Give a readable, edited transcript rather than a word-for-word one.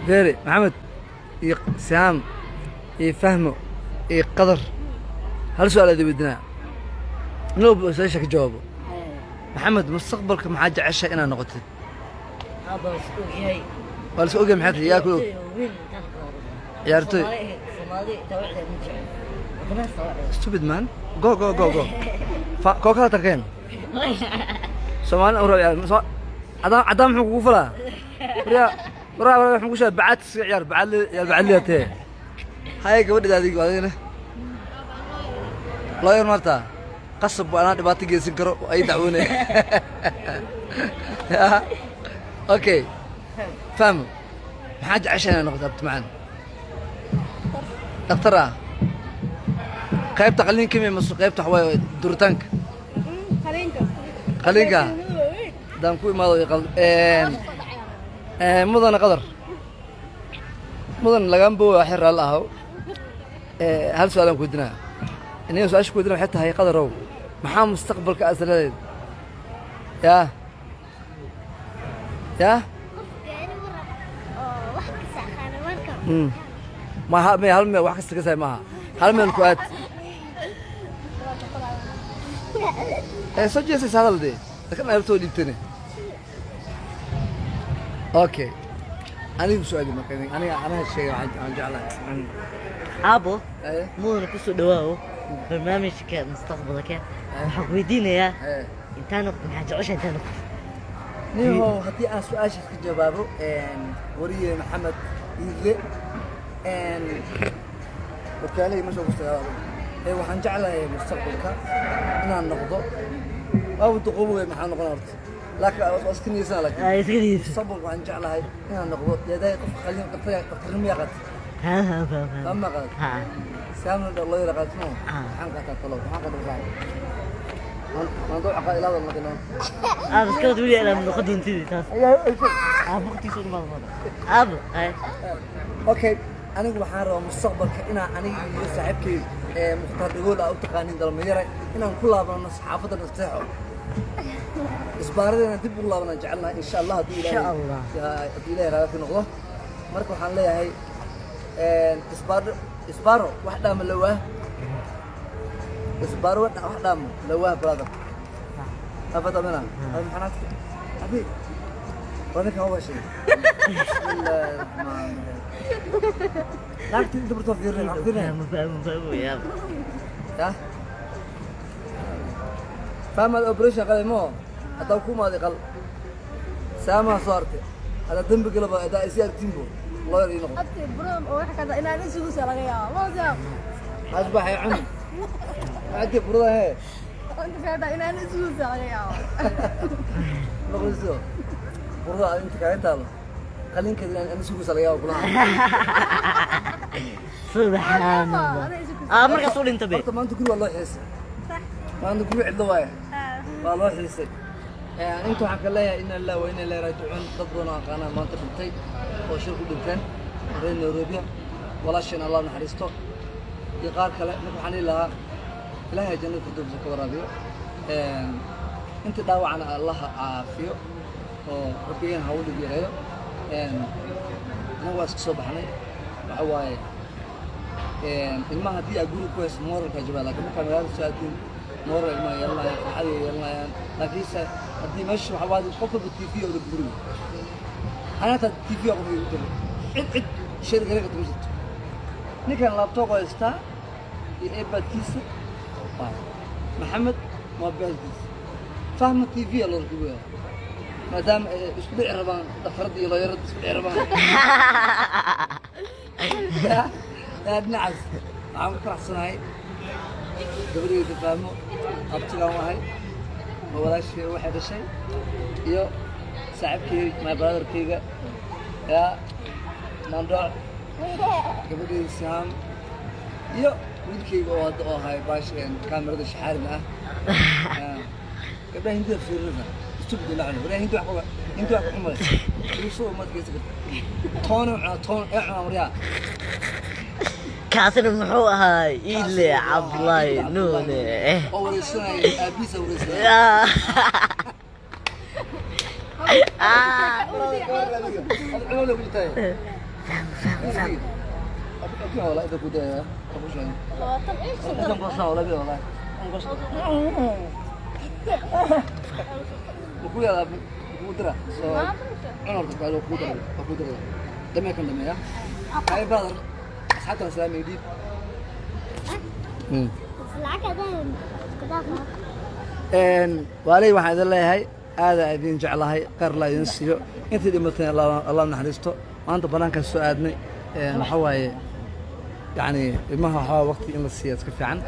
فيري محمد سهام يفهموا يقدر هل سؤال هذا بدنا لو بس ايش جوابه محمد مستقبلك محاجة عشاء انا نقطة هذا سوق هي ولا سوق محيط ياكلوا يا رتي صومالي توعد المجرم وكنا صوعد stupid man go go go go كو كلا تركين سومان أورا يا عدم حقوق فلا ورا حقوق شو بعد يا بعد لي تي هاي قبل هذيك بعدين لا يوم مرتا قصب أنا دباتي جالسين كرو أي دعوني أوكي فهم حاجة عشان أنا كتبت معنا دكتورة قيب تقلين كمية مصر قيب تحوي دورتانك خلينك دام كوي ما يقل مدن قدر مدن لقام بو حر الله هل سؤالهم كودنا إني سؤال كودنا حتى هي قدر هو محا مستقبل كأسرائيل يا ما هل واحد استقصى معها هل من الكوات سجل هذا بدي لكن أنا بتقول يبتني أوكي أنا بسؤالي مكاني أنا هالشيء عن جعله أبو مو أنا كسر دواه برنامج كمستقبلك حقويدين يا أنت نقطة حاجة عشان أنت نقطة نيهو هدي أنا سؤال شخص جوابه وريه محمد يجي وكالي ما شو بستجابه waxaan jeclahay mustaqbalka inaan noqdo oo duqoobay maxaan noqonaa laakiin askaniisa laakiin mustaqbalka waxaan jeclahay inaan noqdo yaday qof qalin qafrin miya qad ama qad saamna Allah yarqaatno waxaan qaataa talo waxaan qaadaa موضوع قائل هذا المكان بس كده تقول لي انا من خد انتي تاس وقتي صار ما اوكي انا waxaan rabaa mustaqbalka inaan aniga iyo saaxiibkay muxtaar dhagool ah u taqaanin dalmeeyay inaan ku laabano saxaafada nasteexo isbaaradana dib u laabana jecelnahay insha Allah hadii ilaahay raadi noqdo marka waxaan leeyahay isbaaro wax dhaama lawaa isbaaro wax dhaama lawaa brother afada mana maxanaad abi وانا كهوى شيء بسم الله الرحمن الرحيم لا تقدر تفكرين عارفين فاهم يا فاهم الاوبريشن قال مو اتوكو ما قال سامع صارت هذا ذنب قلب اداء سير تيمبو الله يرينه ابتي برام او waxa kada inaan isugu salaagaya loo اصبح يا عم عادي برا هي انت فاهم inaan isugu salaagaya لغزو برا انت قاعد تاله خلين كذا انا isugu salaagaya كلها سبحان الله marka soo dhinta be horta maanta guri والله xiis maanta guri cidlo waay والله xiisay inta waxaan ka leeyahay in Allah wa inna ilaahi raaji'uun dad badan oo aqaan maanta dhintay oo shir ku dhinteen reer Nairobi walaashin Allah naxariisto iyo qaar kale marka waxaan ilaha ilaahay jannada ku dubso ka waraabiyo inta dhaawacana Allah caafiyo oo rabbigan ha u dhigayo anaga waa soo baxnay waxa waaye ilmaha haddii aad guri ku hayso mooralka jabaa laakiin markaa magaalada saatiin moral ma yeelanayaan farxad yeelanayaan laakiinse haddii meesha waxa waaye qof walba TV oo guriga anata TV oo guriga cid shir gareega tumsit ninkan laptop haystaa iyo iPad-kiisa محمد ما بيزدز فهم TV الله يرحمه ما دام اسبوع رمضان دفرد يلا يرد اسبوع رمضان لا نعس عم كره صناعي قبل يتفهموا ابتغى هاي ما ولا شيء واحد شيء يو صاحبكي ما برادر كيغا يا موضوع قبل يسام يو wiilkayga oo hadda oo ahay baasheen kaamirada shaxaarina gabdhaha hindida fiirina istubdi lacna wala hindi wax ku xumay soo ma tageysa toon mariya kaasina muxuu ahay ile Cabdullaahi Nuune oo wareysanay aabisa wareysanay فاهم أكيد والله إذا كنت أبو شيء طب إيش أنت مقصنا ولا بيه والله أخويا لا قدرة أنا أرتب قدرة دم يكون دم يا هاي بدر حتى سلام جديد waalay waxaan idin leeyahay aada idin jeclahay qaar la idin siiyo intii dhimatay allah naxariisto maanta banaanka soo aadnay waxa waaye yani ilmaha waxa waqti in la siiyo iska fiican